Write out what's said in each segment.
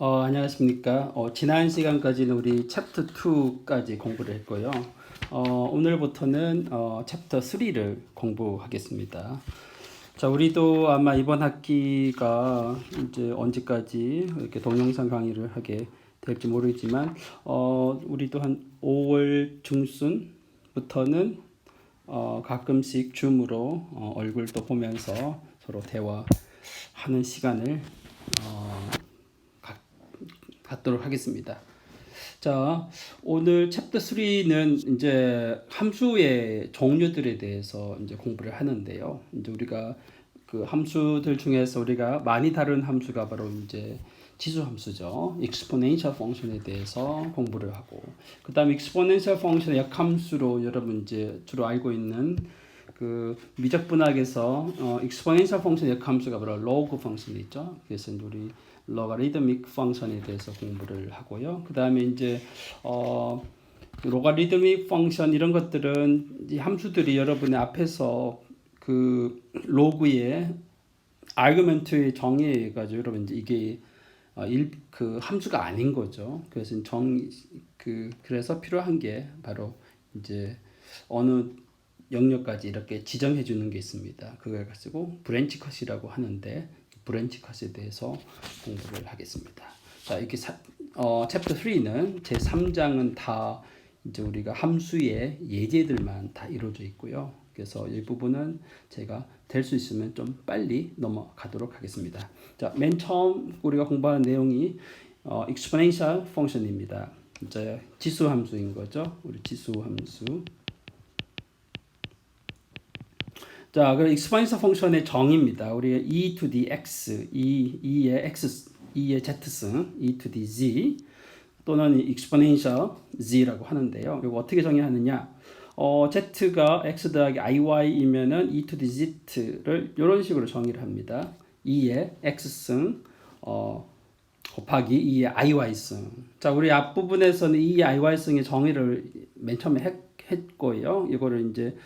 안녕하십니까. 지난 시간까지는 우리 챕터 2까지 공부를 했고요. 오늘부터는 챕터 3를 공부하겠습니다. 자, 우리도 아마 이번 학기가 이제 언제까지 이렇게 동영상 강의를 하게 될지 모르겠지만, 우리도 한 5월 중순부터는 가끔씩 줌으로 얼굴도 보면서 서로 대화하는 시간을 갖도록 하겠습니다. 자, 오늘 챕터 3는 이제 함수의 종류들에 대해서 이제 공부를 하는데요. 이제 우리가 그 함수들 중에서 우리가 많이 다룬 함수가 바로 이제 지수 함수죠. exponential function에 대해서 공부를 하고, 그다음에 exponential function의 역함수로 여러분 이제 주로 알고 있는 그 미적분학에서 exponential function의 역함수가 바로 log function이 있죠. 그래서 우리 logarithmic function에 대해서 공부를 하고요. 그 다음에 이제 logarithmic function 이런 것들은 이 함수들이 여러분의 앞에서 그 로그의 argument의 정의해 가지고 여러분 이제 이게 그 함수가 아닌 거죠. 그래서 그래서 필요한 게 바로 이제 어느 영역까지 이렇게 지정해 주는 게 있습니다. 그걸 가지고 브랜치 컷이라고 하는데 브랜치 컷에 대해서 공부를 하겠습니다. 자, 이렇게 챕터 3는 제 3장은 다 이제 우리가 함수의 예제들만 다 이루어져 있고요. 그래서 이 부분은 제가 될 수 있으면 좀 빨리 넘어가도록 하겠습니다. 자, 맨 처음 우리가 공부하는 내용이 exponential function입니다. 이제 지수 함수인 거죠. 우리 지수 함수. 자, 그럼 exponential function의 정의입니다. 우리가 e to the x, e의 z승, e to the z 또는 exponential z라고 하는데요. 이거 어떻게 정의하느냐? z가 x 더하기 iy이면은 e to the z를 이런 식으로 정의를 합니다. e의 x승 곱하기 e의 iy승. 자, 우리 앞부분에서는 e의 iy승의 정의를 맨 처음에 했고요. 이거를 이제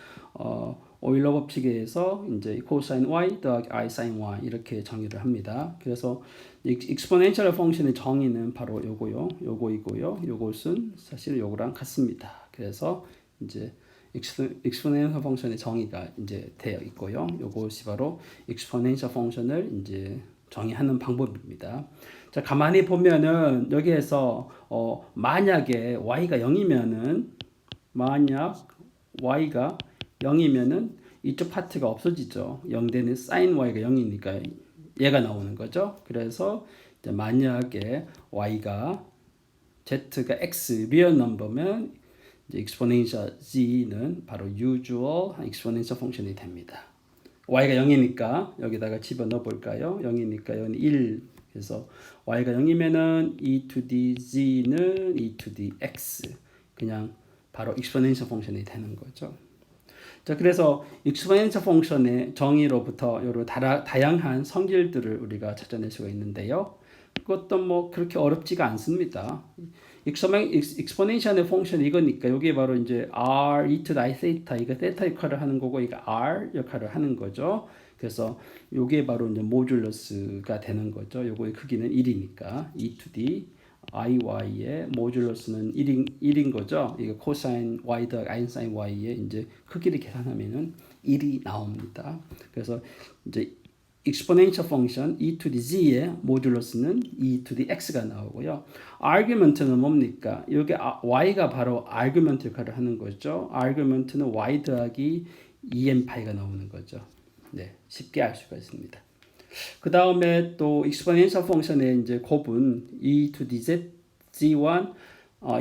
오일러 법칙에 의해서 이제 코사인 y 더하기 i sin y 이렇게 정의를 합니다. 그래서 exponential function의 정의는 바로 요거요, 요거이고요. 요것은 사실 요거랑 같습니다. 그래서 이제 exponential function의 정의가 이제 되어 있고요. 요것이 바로 exponential function을 이제 정의하는 방법입니다. 자, 가만히 보면은 여기에서 만약에 y가 0이면은 만약 y가 0이면은 이쪽 파트가 없어지죠. 0되는 sin y가 0이니까 얘가 나오는 거죠. 그래서 이제 만약에 y가 z가 x 리얼 넘버면 이제 exponential z는 바로 usual exponential function이 됩니다. y가 0이니까 여기다가 집어넣어 볼까요? 0이니까 여기는 1. 그래서 y가 0이면은 e to the z는 e to the x 그냥 바로 exponential function이 되는 거죠. 자, 그래서 exponential function의 정의로부터 여러 다양한 성질들을 우리가 찾아낼 수가 있는데요. 그것도 뭐 그렇게 어렵지가 않습니다. exponential의 펑션 이거니까 여기 바로 이제 r e to the i theta 이거 theta 역할을 하는 거고 이거 r 역할을 하는 거죠. 그래서 요게 바로 이제 모듈러스가 되는 거죠. 요거의 크기는 1이니까 e to the IY의 모듈러스는 1인 거죠. 이거 코사인 Y 더하기 I sin Y의 이제 크기를 계산하면은 1이 나옵니다. 그래서 이제 exponential function e to the z의 모듈러스는 e to the x가 나오고요. argument는 뭡니까? 여기 y가 바로 argument 역할을 하는 거죠. argument는 y 더하기 2n파이가 나오는 거죠. 네, 쉽게 알 수가 있습니다. 그 다음에 또 exponential function의 이제 곱은 e to the z1,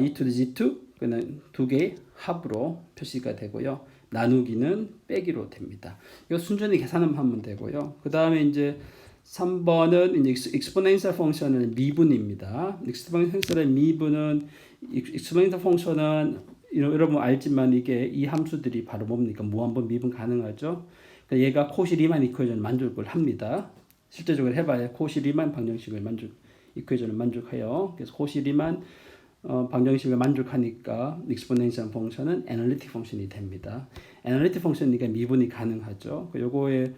e to the z2 그는 두 개의 합으로 표시가 되고요. 나누기는 빼기로 됩니다. 이거 순전히 계산만 하면 되고요. 그 다음에 이제 3번은 이제 exponential function은 미분입니다. exponential의 미분은 exponential function은 여러분 알지만 이게 이 함수들이 바로 뭡니까? 무한번 미분 가능하죠. 얘가 코시 리만 이퀘이션을 만족을 합니다. 실제적으로 해봐야 코시 리만 방정식을 이퀘이션을 만족해요. 그래서 코시 리만 방정식을 만족하니까 exponential 펑션은 analytic 펑션이 됩니다. analytic 펑션이니까 미분이 가능하죠. 요거의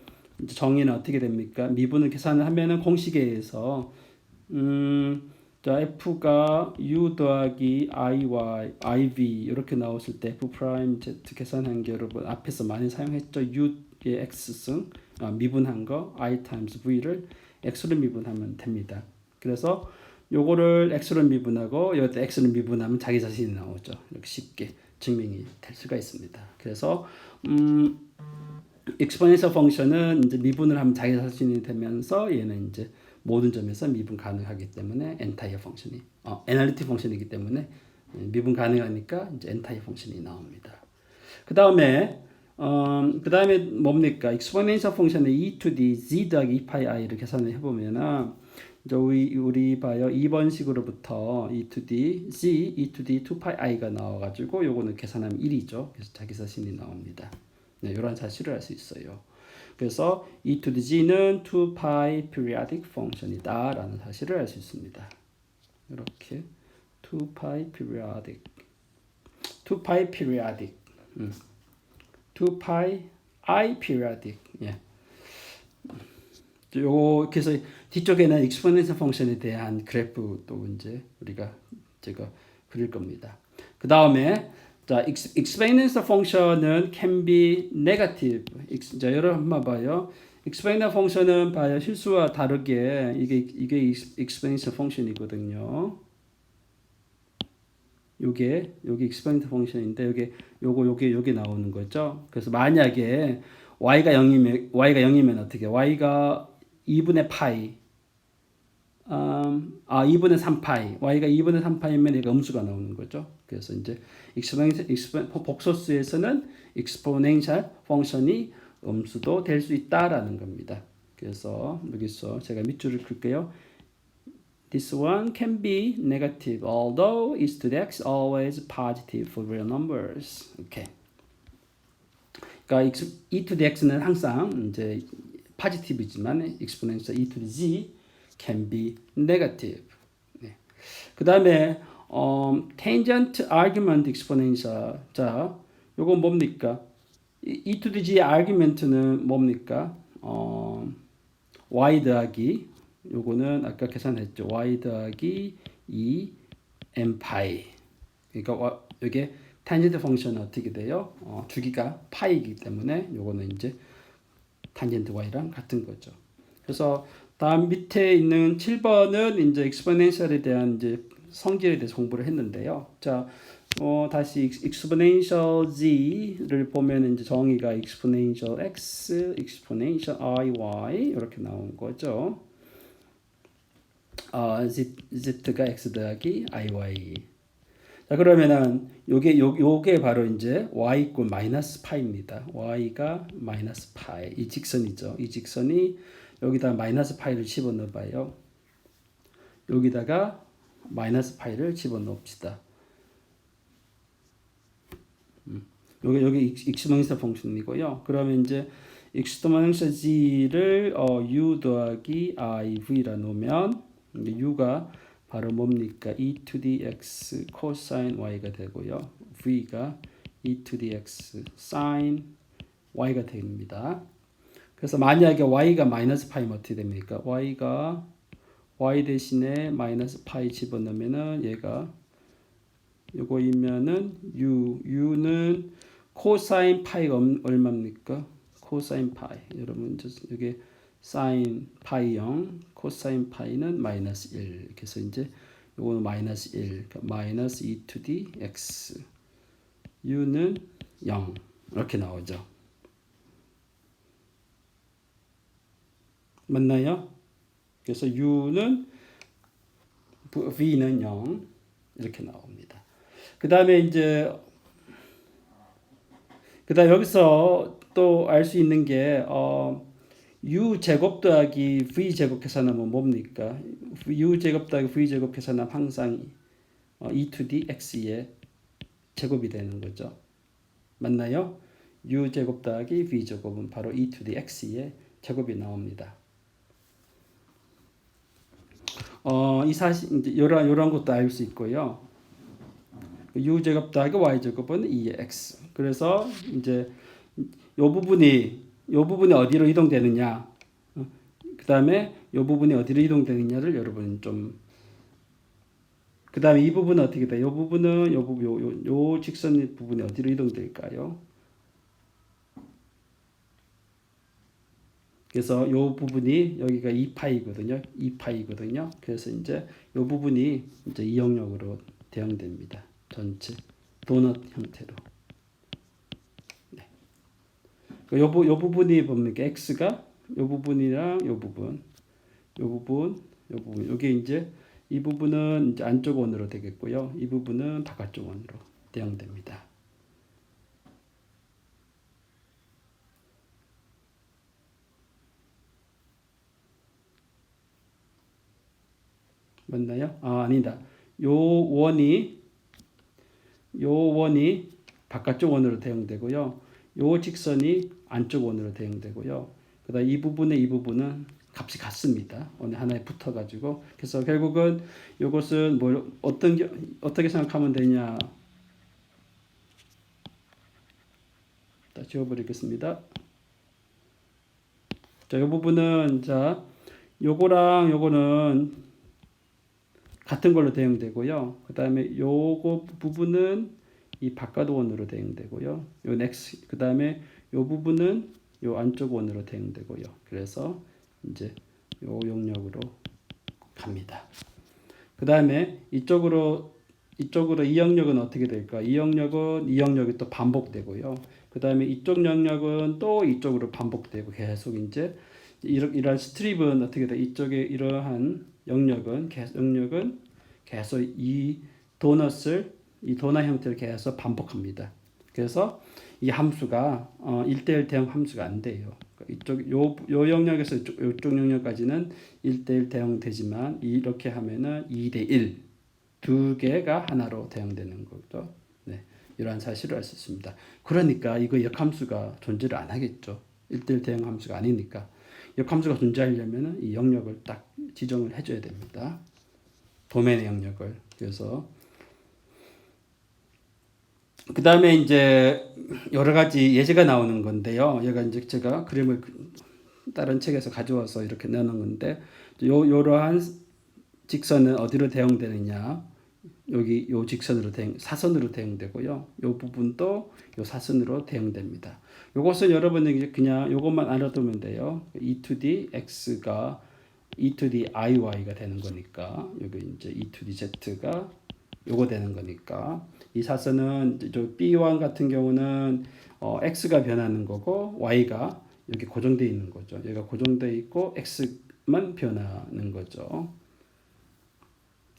정의는 어떻게 됩니까? 미분을 계산을 하면은 공식에 의해서 자, f가 u 더하기 iy, iv 이렇게 나왔을 때 f 프라임 z 계산한 게 여러분 앞에서 많이 사용했죠. u의 x승 미분한 거 i times v를 x로 미분하면 됩니다. 그래서 요거를 x로 미분하고 이것도 x로 미분하면 자기 자신이 나오죠. 이렇게 쉽게 증명이 될 수가 있습니다. 그래서 exponential 펑션은 이제 미분을 하면 자기 자신이 되면서 얘는 이제 모든 점에서 미분 가능하기 때문에 entire 펑션이 애널리틱 펑션이기 때문에 미분 가능하니까 이제 entire 펑션이 나옵니다. 그다음에 뭡니까? exponential 펑션의 e to the z 더하기 2 파이 i를 계산을 해보면은 이제 우리 봐요. 2번식으로부터 e to the z, e to the 2 파이 i가 나와가지고 요거는 계산하면 1이죠. 그래서 자기 자신이 나옵니다. 네, 이런 사실을 알 수 있어요. 그래서 e to the g는 2 pi periodic function이다 라는 사실을 알 수 있습니다. 이렇게 2 pi periodic 2 pi periodic 2 pi I periodic 예. 요 그래서 뒤쪽에는 exponential 펑션에 대한 그래프도 이제 우리가 제가 그릴 겁니다. 그 다음에 자, exponential 펑션은 can be negative. 자, 여러분 한번 봐요. exponential 펑션은 봐요. 실수와 다르게 이게 exponential 펑션이거든요. 요게 exponential 펑션인데 요게 나오는 거죠. 그래서 만약에 y가 0이면 어떻게? y가 2분의 파이 2분의 3파이 y가 2분의 3파이면 얘가 음수가 나오는 거죠. 그래서 이제 복소수에서는 exponential 펑션이 음수도 될 수 있다라는 겁니다. 그래서 여기서 제가 밑줄을 그을게요. This one can be negative, although e to the x always positive for real numbers. Okay. 그러니까 e to the x는 항상 이제 positive이지만 exponential e to the z can be negative. 네. 그 다음에 tangent argument exponential. 자, 요건 뭡니까? e to the g의 argument는 뭡니까? y 더하기 요거는 아까 계산했죠. y 더하기 2 m 파이. 그러니까 이게 tangent 펑션은 어떻게 돼요? 주기가 파이이기 때문에 요거는 이제 tangent y랑 같은 거죠. 그래서 다음 밑에 있는 7번은 이제 exponential에 대한 이제 성질에 대해서 공부를 했는데요. 자, 다시 exponential z를 보면 이제 정의가 exponential x, exponential iy 이렇게 나온 거죠. z가 x 더하기 iy. 자, 그러면은 요게 바로 이제 y 이꼴 마이너스 파이입니다. y가 마이너스 파이. 이 직선이죠. 이 직선이 여기다 마이너스 파이를 집어넣어 봐요. 여기다가 마이너스 파이를 집어넣읍시다. 여기 exponential 펑션이고요. 그러면 이제 exponential z를 u 더하기 iv라 놓으면 u가 바로 뭡니까? e to the x cosine y가 되고요. v가 e to the x sin y가 됩니다. 그래서 만약에 y가 마이너스 파이면 어떻게 됩니까? y가 y 대신에 마이너스 파이 집어넣으면은 얘가 요거이면은 u는 코사인 파이가 얼마입니까? 코사인 파이. 여러분 이게 사인 파이 0, 코사인 파이는 마이너스 1. 그래서 이제 요거는 마이너스 1. 그러니까 마이너스 2 to the x. u는 0. 이렇게 나오죠. 맞나요? 그래서 u는 v는 0 이렇게 나옵니다. 그 다음에 이제 여기서 또 알 수 있는 게 u 제곱 더하기 v 제곱 계산하면 뭡니까? u 제곱 더하기 v 제곱 계산하면 항상 e to the x의 제곱이 되는 거죠. 맞나요? u 제곱 더하기 v 제곱은 바로 e to the x의 제곱이 나옵니다. 이 사실 이제 요런 것도 알 수 있고요. u 제곱 더하기 y 제곱은 2의 x. 그래서 이제 요 부분이 어디로 이동되느냐, 그 다음에 요 부분이 어디로 이동되느냐를 여러분 좀 그 다음에 이 부분은 어떻게 돼? 이 부분은 요 직선 부분이 어디로 이동될까요? 그래서 요 부분이 여기가 2파이거든요. 2파이거든요. 그래서 이제 요 부분이 이제 이 영역으로 대응됩니다. 전체 도넛 형태로. 네. 요 부분이 뭡니까? x가 요 부분이랑 요 부분, 요게 이제 이 부분은 이제 안쪽 원으로 되겠고요. 이 부분은 바깥쪽 원으로 대응됩니다. 맞나요? 아니다. 요 원이 바깥쪽 원으로 대응되고요. 요 직선이 안쪽 원으로 대응되고요. 그다음 이 부분은 값이 같습니다. 어느 하나에 붙어가지고 그래서 결국은 요것은 뭘 어떻게 생각하면 되냐? 자, 지워버리겠습니다. 자, 요 부분은 자 요거랑 요거는 같은 걸로 대응되고요. 그 다음에 요거 부분은 이 바깥 원으로 대응되고요. 요 next 그 다음에 요 부분은 요 안쪽 원으로 대응되고요. 그래서 이제 요 영역으로 갑니다. 그 다음에 이쪽으로 이 영역은 어떻게 될까? 이 영역이 또 반복되고요. 그 다음에 이쪽 영역은 또 이쪽으로 반복되고 계속 이제 이러한 스트립은 어떻게 돼? 이쪽에 이러한 영역은 계속 이 도넛 형태를 계속 반복합니다. 그래서 이 함수가 1대1 대응 함수가 안 돼요. 요 영역에서 이쪽 영역까지는 1대1 대응되지만 이렇게 하면은 2대1 두 개가 하나로 대응되는 거죠. 네, 이러한 사실을 알 수 있습니다. 그러니까 이거 역함수가 존재를 안 하겠죠. 1대1 대응 함수가 아니니까. 역함수가 존재하려면 이 영역을 딱 지정을 해줘야 됩니다. 도면의 영역을. 그래서 그 다음에 이제 여러 가지 예제가 나오는 건데요. 얘가 이제 제가 그림을 다른 책에서 가져와서 이렇게 내놓은 건데 요러한 직선은 어디로 대응되느냐? 여기 요 직선으로 사선으로 대응되고요. 요 부분도 요 사선으로 대응됩니다. 요것은 여러분이 그냥 요것만 알아두면 돼요. e to the x가 e to the iy가 되는 거니까 여기 이제 e to the z가 요거 되는 거니까 이 사선은 저 B1 같은 경우는 x가 변하는 거고 y가 여기 고정되어 있는 거죠. 얘가 고정되어 있고 x만 변하는 거죠.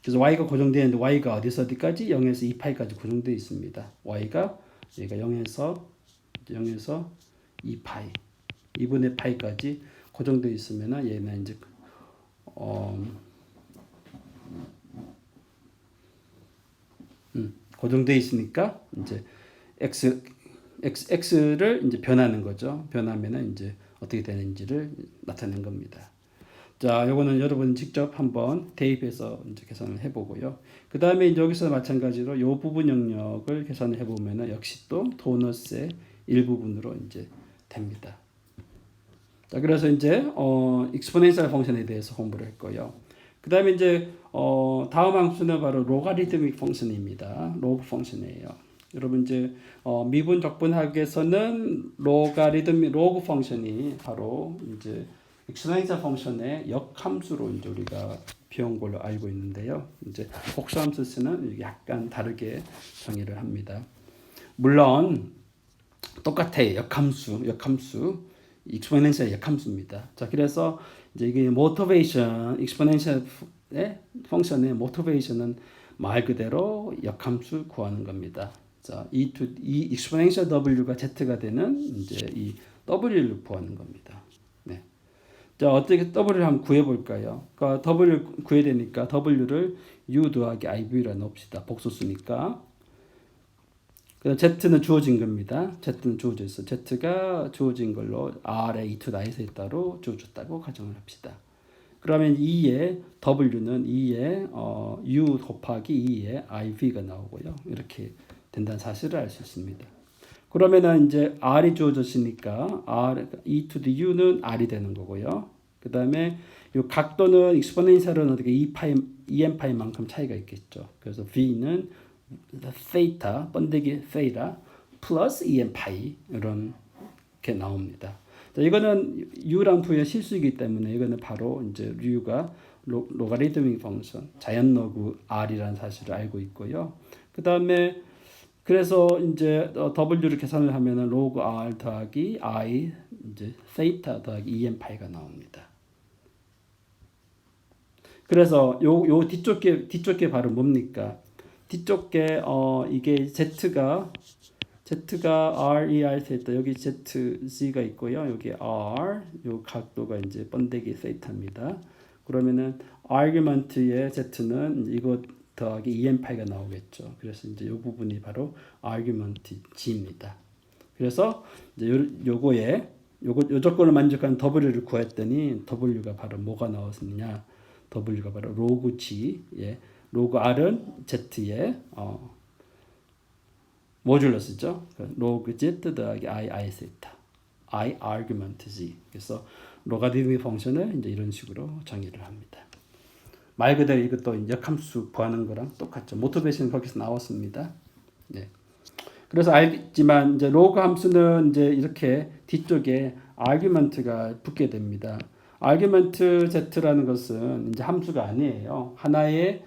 그래서 y가 고정되어 있는데 y가 어디서 어디까지? 0에서 2파이까지 고정되어 있습니다. y가 얘가 0에서 2파이 2분의 파이까지 고정되어 있으면 얘는 이제 고정되어 있으니까 이제 x를 이제 변하는 거죠. 변하면은 이제 어떻게 되는지를 나타낸 겁니다. 자, 요거는 여러분 직접 한번 대입해서 이제 계산을 해보고요. 그 다음에 여기서 마찬가지로 요 부분 영역을 계산을 해보면은 역시 또 도넛의 일부분으로 이제 됩니다. 자, 그래서 이제 익스포넨셜 펑션에 대해서 공부를 했고요. 그 다음에 이제 다음 함수는 바로 로가리드믹 펑션입니다. 로그 펑션이에요. 여러분 이제 미분 적분학에서는 로그 펑션이 바로 이제 익스포넨셜 펑션의 역함수로 이제 우리가 배운 걸로 알고 있는데요. 이제 복수함수는 약간 다르게 정의를 합니다. 물론 똑같아요. 역함수 익스포넨셜 역함수입니다. 자, 그래서 이제 이게 모티베이션 익스포넨셜 펑션의 모티베이션은 말 그대로 역함수 구하는 겁니다. 자, 이 익스포넨셜 w가 z가 되는 이제 이 w를 구하는 겁니다. 네. 자, 어떻게 w를 한번 구해 볼까요? 그러니까 w를 구해야 되니까 w를 u 더하기 iv라 넣읍시다. 복소수니까. z는 주어진 겁니다. z는 주어져 있어. z가 주어진 걸로 r에 e to the i에서 따로 주어졌다고 가정을 합시다. 그러면 2의 w는 2의 u 곱하기 2의 iv가 나오고요. 이렇게 된다는 사실을 알 수 있습니다. 그러면은 이제 r이 주어졌으니까 e to the u는 r이 되는 거고요. 그 다음에 이 각도는 익스포넨셜은 어떻게 EM 파이만큼 차이가 있겠죠. 그래서 V는 세이타 번데기 세이라 플러스 EM 파이 이렇게 나옵니다. 자, 이거는 U랑 V의 실수이기 때문에 이거는 바로 이제 U가 로가리드믹 펑션 자연 로그 R이라는 사실을 알고 있고요. 그 다음에 그래서 이제 W를 계산을 하면은 로그 R 더하기 I 이제 세이타 더하기 EM 파이가 나옵니다. 그래서 요 뒤쪽 게 바로 뭡니까? 뒤쪽 게 이게 Z가 RER 세타 여기 ZZ가 있고요. 여기 R 요 각도가 이제 번데기 세타입니다. 그러면은 아규먼트의 Z는 이거 더하기 EM 파이가 나오겠죠. 그래서 이제 요 부분이 바로 아규먼트 G입니다. 그래서 이제 요 조건을 만족한 W를 구했더니 W가 바로 뭐가 나왔느냐? W가 바로 로그 G, 예, 로그 R은 Z의 모듈러스죠. 로그 Z 더하기 I 세타, I 아규먼트 G. 그래서 로가리드믹 펑션을 이제 이런 식으로 정의를 합니다. 말 그대로 이것도 역함수 구하는 거랑 똑같죠. 모티베이션 거기서 나왔습니다. 네. 그래서 알겠지만 이제 로그 함수는 이제 이렇게 뒤쪽에 아규먼트가 붙게 됩니다. 아규먼트 Z라는 것은 이제 함수가 아니에요. 하나의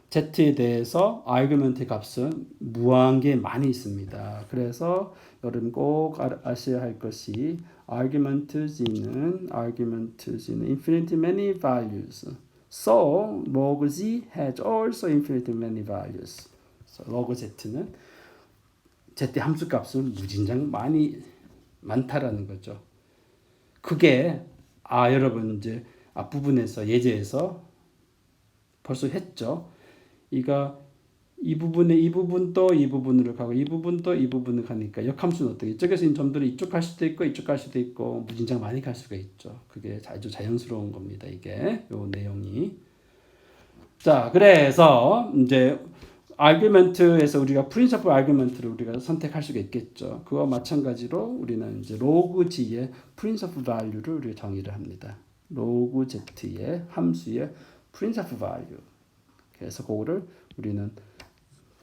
Z에 대해서 아규먼트 값은 무한한 게 많이 있습니다. 그래서 여러분 꼭 아셔야 할 것이 argument G는 infinitely many values. So log Z has also infinitely many values. So log Z는 Z 함수 값은 무진장 많다라는 거죠. 그게 여러분 이제 앞부분에서 예제에서 벌써 했죠. 이 부분 또 이 부분으로 가고 이 부분 또 이 부분을 가니까 역함수는 어떻게 이쪽에서 있는 점들이 이쪽 갈 수도 있고 이쪽 갈 수도 있고 무진장 많이 갈 수가 있죠. 그게 아주 자연스러운 겁니다. 이게 요 내용이. 자, 그래서 이제 아규먼트에서 우리가 프린시플 아규먼트를 우리가 선택할 수가 있겠죠. 그와 마찬가지로 우리는 이제 로그 G의 프린시플 밸류를 우리가 정의를 합니다. 로그 Z의 함수의 프린시플 밸류. 그래서 그거를 우리는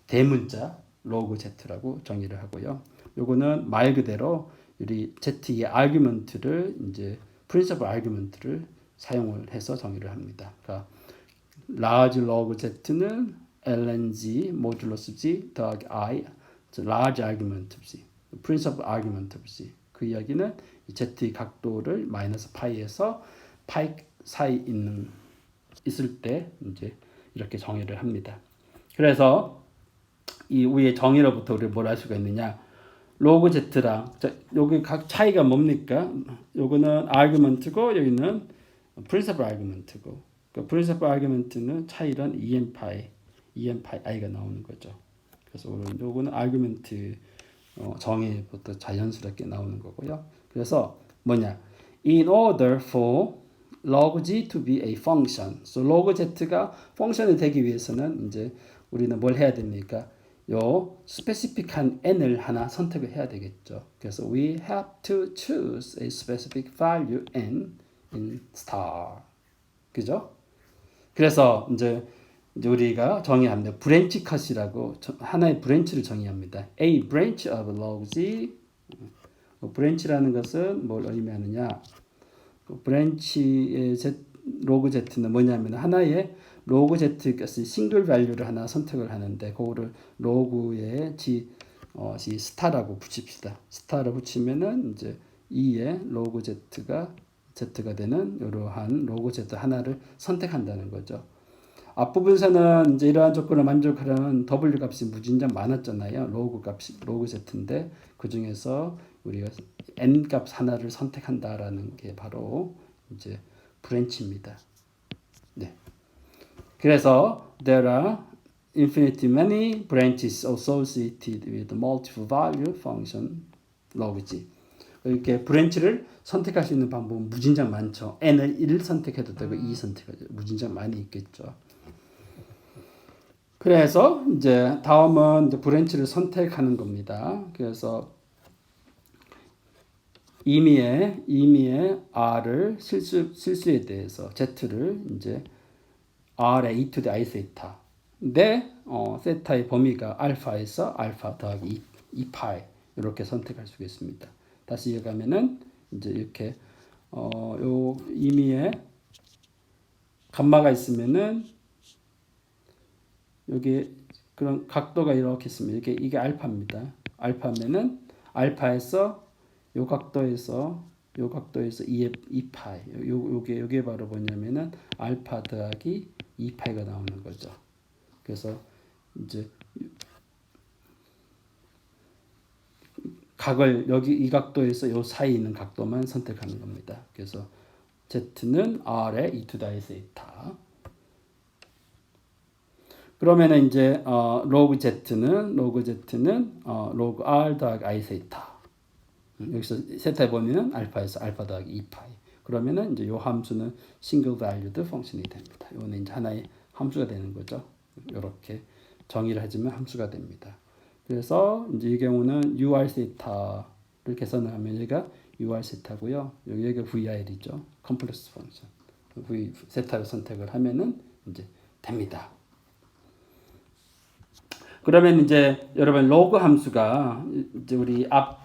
대문자 로그 Z라고 정의를 하고요. 요거는 말 그대로 우리 Z의 아규먼트를 이제 프린시플 아규먼트를 사용을 해서 정의를 합니다. 그러니까 large log Z는 ln 모듈러스 G 더하기 I large argument of G principal argument of G 그 이야기는 Z의 각도를 마이너스 파이에서 파이 사이 있을 때 이제 이렇게 정의를 합니다. 그래서 이 위의 정의로부터 우리 뭘 알 수가 있느냐? 로그 Z랑 여기 각 차이가 뭡니까? 요거는 argument고 여기는 principal argument고 그 principal argument는 차이란 EM 파이 I가 나오는 거죠. 그래서 요거는 argument 정의부터 자연스럽게 나오는 거고요. 그래서 뭐냐? In order for log G to be a function. So log Z가 펑션이 되기 위해서는 이제 우리는 뭘 해야 됩니까? 요 스페시픽한 n을 하나 선택을 해야 되겠죠. 그래서 we have to choose a specific value n in star. 그죠? 그래서 이제 우리가 정의합니다. 브랜치 컷이라고 하나의 브랜치를 정의합니다. A branch of log G. 브랜치라는 것은 뭘 의미하느냐? 브랜치의 로그 Z는 뭐냐면 하나의 로그 Z 값이 싱글 밸류를 하나 선택을 하는데 그거를 로그에 G 스타라고 붙입시다. 스타를 붙이면은 이제 2의 로그 Z가 되는 이러한 로그 Z 하나를 선택한다는 거죠. 앞부분에서는 이제 이러한 조건을 만족하려면 W 값이 무진장 많았잖아요. 로그 Z인데 그 중에서 우리가 n 값 하나를 선택한다라는 게 바로 이제 브랜치입니다. 네. 그래서 there are infinitely many branches associated with multiple value function log G. 이렇게 브랜치를 선택할 수 있는 방법은 무진장 많죠. n을 1 선택해도 되고 2 선택해도 무진장 많이 있겠죠. 그래서 이제 다음은 이제 브랜치를 선택하는 겁니다. 그래서 임의의 r을 실수에 대해서 z를 이제 r의 e to the i 세타. 근데 세타의 범위가 알파에서 알파 더하기 2파이 이렇게 선택할 수가 있습니다. 다시 이어가면은 이제 이렇게 요 임의의 감마가 있으면은 여기 그런 각도가 이렇게 있습니다. 이게 알파입니다. 알파면은 알파에서 요 각도에서 2파이 요게 바로 뭐냐면은 알파 더하기 2파이가 나오는 거죠. 그래서 이제 각을 여기 이 각도에서 요 사이에 있는 각도만 선택하는 겁니다. 그래서 z는 r의 e to the i 세타. 그러면은 이제 로그 z는 로그 r 더하기 i 세타. 여기서 세타의 범위는 알파에서 알파 더하기 2파이. 그러면은 이제 요 함수는 싱글 밸류드 펑션이 됩니다. 요거는 이제 하나의 함수가 되는 거죠. 이렇게 정의를 해주면 함수가 됩니다. 그래서 이제 이 경우는 ur 세타를 계산을 하면 여기가 ur 세타고요. 여기가 vir이죠. 컴플렉스 펑션. v 세타를 선택을 하면은 이제 됩니다. 그러면 이제 여러분 로그 함수가 이제 우리 앞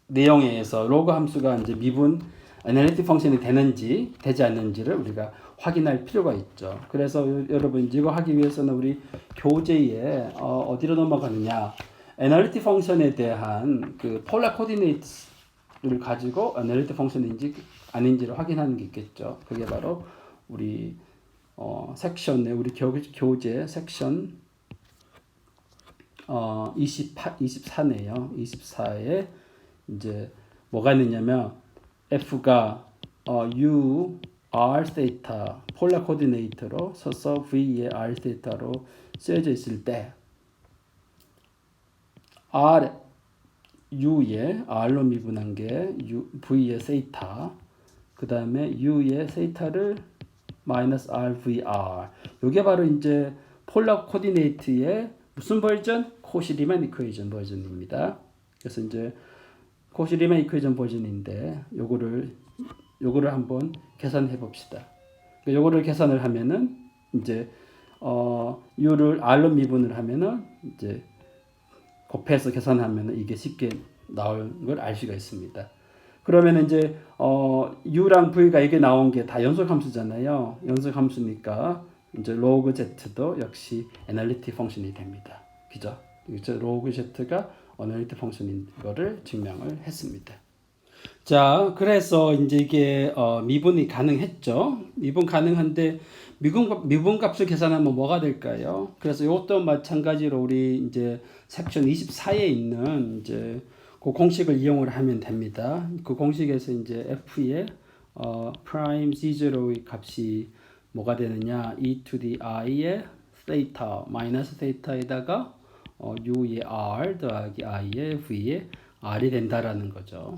내용에 의해서 로그 함수가 이제 미분 애널리틱 펑션이 되는지 되지 않는지를 우리가 확인할 필요가 있죠. 그래서 여러분 이거 하기 위해서는 우리 교재에 어디로 넘어가느냐, 애널리틱 펑션에 대한 그 폴라 코디네이트를 가지고 애널리틱 펑션인지 아닌지를 확인하는 게 있겠죠. 그게 바로 우리 섹션에 우리 교재 섹션 24네요. 24에 이제 뭐가 있느냐면 F가 U R 세타 폴라 코디네이터로 써서 V의 R 세타로 쓰여져 있을 때 R U의 R로 미분한 게 V의 세타, 그 다음에 U의 세타를 마이너스 RVR. 이게 바로 이제 폴라 코디네이트의 무슨 버전? 코시-리만 이퀘이션 버전입니다. 그래서 이제 코시-리만 이퀘이션 버전인데 요거를 한번 계산해 봅시다. 요거를 계산을 하면은 이제 U를 R로 미분을 하면은 이제 곱해서 계산하면은 이게 쉽게 나올 걸 알 수가 있습니다. 그러면 이제 U랑 V가 이게 나온 게 다 연속 함수잖아요. 연속 함수니까 이제 로그 z도 역시 애널리틱 펑션이 됩니다. 그죠? 로그 z가 애널리틱 펑션인 거를 증명을 했습니다. 자, 그래서 이제 이게 미분이 가능했죠. 미분 가능한데 미분 값을 계산하면 뭐가 될까요? 그래서 이것도 마찬가지로 우리 이제 섹션 24에 있는 이제 그 공식을 이용을 하면 됩니다. 그 공식에서 이제 f의 프라임 c0의 값이 뭐가 되느냐, e to the i의 세타 마이너스 세타에다가 u의 r 더하기 i의 v의 r이 된다라는 거죠.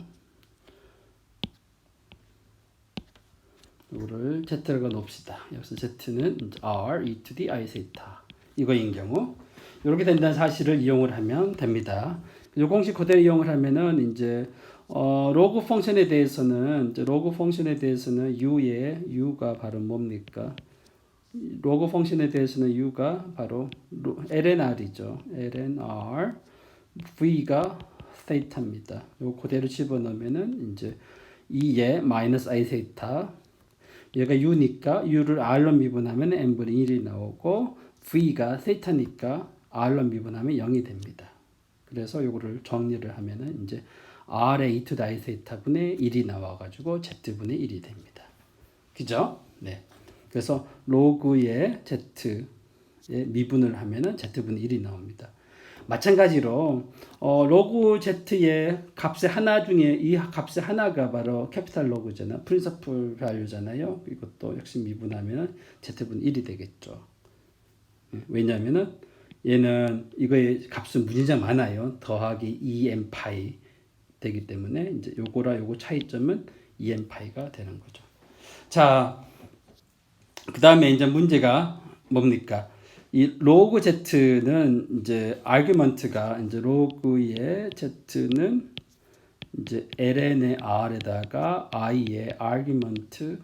이거를 z라고 놓읍시다. 여기서 z는 r e to the i 세타 이거인 경우 이렇게 된다는 사실을 이용을 하면 됩니다. 이 공식 그대로 이용을 하면은 이제 로그 펑션에 대해서는 u가 바로 뭡니까? 로그 펑션에 대해서는 u가 바로 lnr이죠. lnr v가 세타입니다. 요 그대로 집어넣으면은 이제 2의 마이너스 i 세타, 얘가 u니까 u를 r로 미분하면 n분의 1이 나오고 v가 세타니까 r로 미분하면 0이 됩니다. 그래서 요거를 정리를 하면은 이제 r의 e to the i 세타 분의 1이 나와가지고 z분의 1이 됩니다. 그죠? 네. 그래서 로그의 z의 미분을 하면은 z분의 1이 나옵니다. 마찬가지로 로그 z의 값의 하나 중에 이 값의 하나가 바로 캐피탈 로그잖아, 프린서플 밸류잖아요. 이것도 역시 미분하면은 z분의 1이 되겠죠. 왜냐하면은 얘는 이거의 값은 무진장 많아요. 더하기 2n 파이 되기 때문에 이제 요거랑 요거 차이점은 2n 파이가 되는 거죠. 자, 그 다음에 이제 문제가 뭡니까? 이 로그 z는 이제 아규먼트가 이제 로그의 z는 이제 ln의 r에다가 i의 아규먼트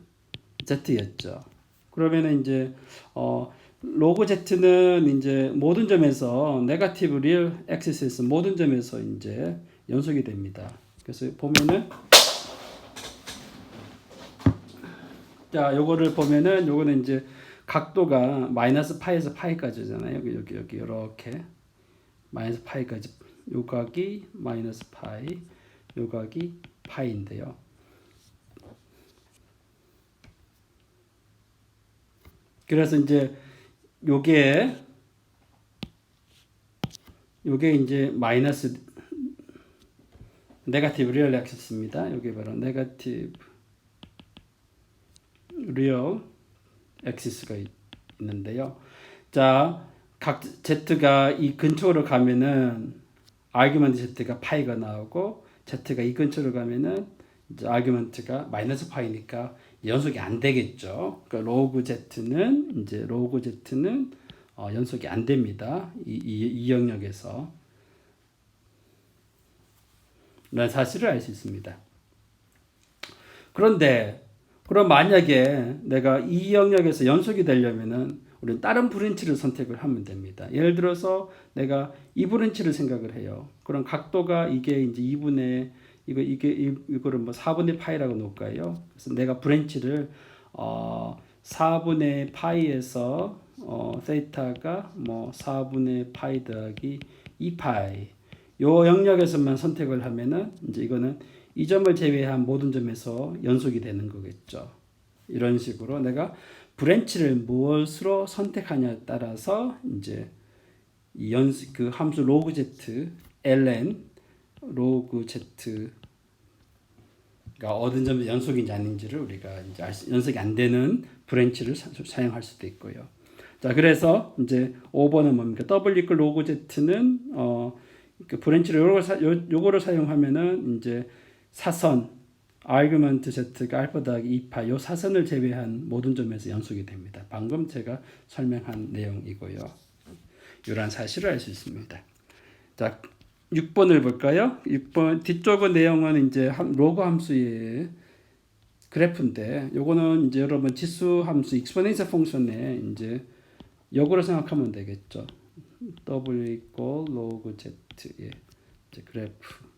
z였죠. 그러면은 이제 로그 z는 이제 모든 점에서 네거티브 리얼 액시스에서 모든 점에서 이제 연속이 됩니다. 그래서 보면은 자, 요거를 보면은 요거는 이제 각도가 마이너스 파이에서 파이까지잖아요. 여기 이렇게 마이너스 파이까지 요 각이 마이너스 파이, 요 각이 파이인데요. 그래서 이제 요게 이제 마이너스 네거티브 리얼 액시스입니다. 요게 바로 네거티브 리얼 액시스가 있는데요. 자, 각 z가 이 근처로 가면은 아규먼트 z가 파이가 나오고 z가 이 근처로 가면은 이제 아규먼트가 마이너스 파이니까 연속이 안 되겠죠. 그러니까 로그 z는 연속이 안 됩니다. 이 영역에서 라는 사실을 알 수 있습니다. 그런데 그럼 만약에 내가 이 영역에서 연속이 되려면은 우리는 다른 브랜치를 선택을 하면 됩니다. 예를 들어서 내가 이 브랜치를 생각을 해요. 그럼 각도가 이게 이제 2분의 이거를 뭐 4분의 파이라고 놓을까요? 그래서 내가 브랜치를 4분의 파이에서 세타가 뭐 4분의 파이 더하기 2파이 요 영역에서만 선택을 하면은 이제 이거는 이 점을 제외한 모든 점에서 연속이 되는 거겠죠. 이런 식으로 내가 브랜치를 무엇으로 선택하냐에 따라서 이제 그 함수 로그 z ln 로그 z가 어떤 점에서 연속인지 아닌지를 우리가 이제 연속이 안 되는 브랜치를 사용할 수도 있고요. 자, 그래서 이제 5번은 뭡니까? w 로그 z는 그 브랜치를 요거를 사용하면은 이제 사선 아규먼트 z가 알파 더하기 2파 요 사선을 제외한 모든 점에서 연속이 됩니다. 방금 제가 설명한 내용이고요. 이러한 사실을 알 수 있습니다. 자, 6번을 볼까요? 6번 뒤쪽의 내용은 이제 로그 함수의 그래프인데 요거는 이제 여러분 지수 함수 익스포넨셜 펑션에 이제 역으로 생각하면 되겠죠. w equal 로그 z의 그래프.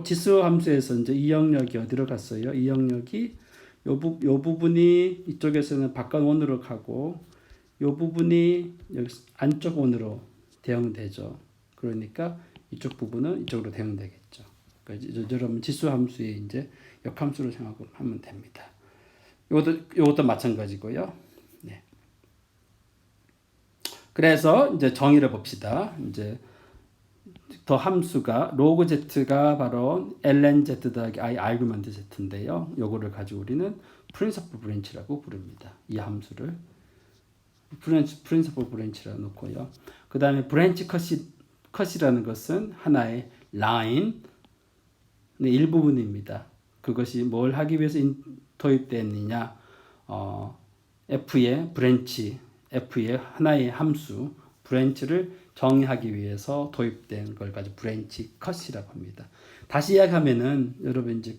지수 함수에서 이제 이 영역이 어디로 갔어요? 이 영역이 요 부분이 이쪽에서는 바깥 원으로 가고 요 부분이 여기 안쪽 원으로 대응되죠. 그러니까 이쪽 부분은 이쪽으로 대응되겠죠. 그러니까 여러분 지수 함수의 이제 역함수를 생각하면 됩니다. 요것도 마찬가지고요. 네. 그래서 이제 정의를 봅시다. 이제 더 함수가 로그 z가 바로 ln z 더하기 i 아규먼트 z인데요. 요거를 가지고 우리는 프린시플 브랜치라고 부릅니다. 이 함수를 프린시플 브랜치라고 놓고요. 그 다음에 브랜치 컷이라는 것은 하나의 라인의 일부분입니다. 그것이 뭘 하기 위해서 도입됐느냐? f의 브랜치, f의 하나의 함수 브랜치를 정의하기 위해서 도입된 걸 가지고 브랜치 컷이라고 합니다. 다시 이야기하면은 여러분 이제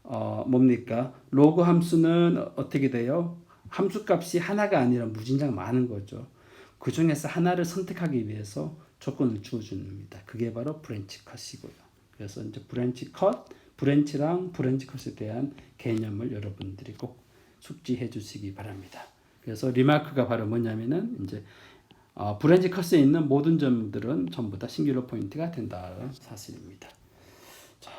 뭡니까? 로그 함수는 어떻게 돼요? 함수 값이 하나가 아니라 무진장 많은 거죠. 그 중에서 하나를 선택하기 위해서 조건을 주어줍니다. 그게 바로 브랜치 컷이고요. 그래서 이제 브랜치 컷, 브랜치랑 브랜치 컷에 대한 개념을 여러분들이 꼭 숙지해 주시기 바랍니다. 그래서 리마크가 바로 뭐냐면은 이제 브랜치 컷에 있는 모든 점들은 전부 다 싱귤러 포인트가 된다는 사실입니다. 자,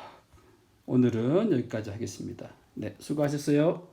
오늘은 여기까지 하겠습니다. 네, 수고하셨어요.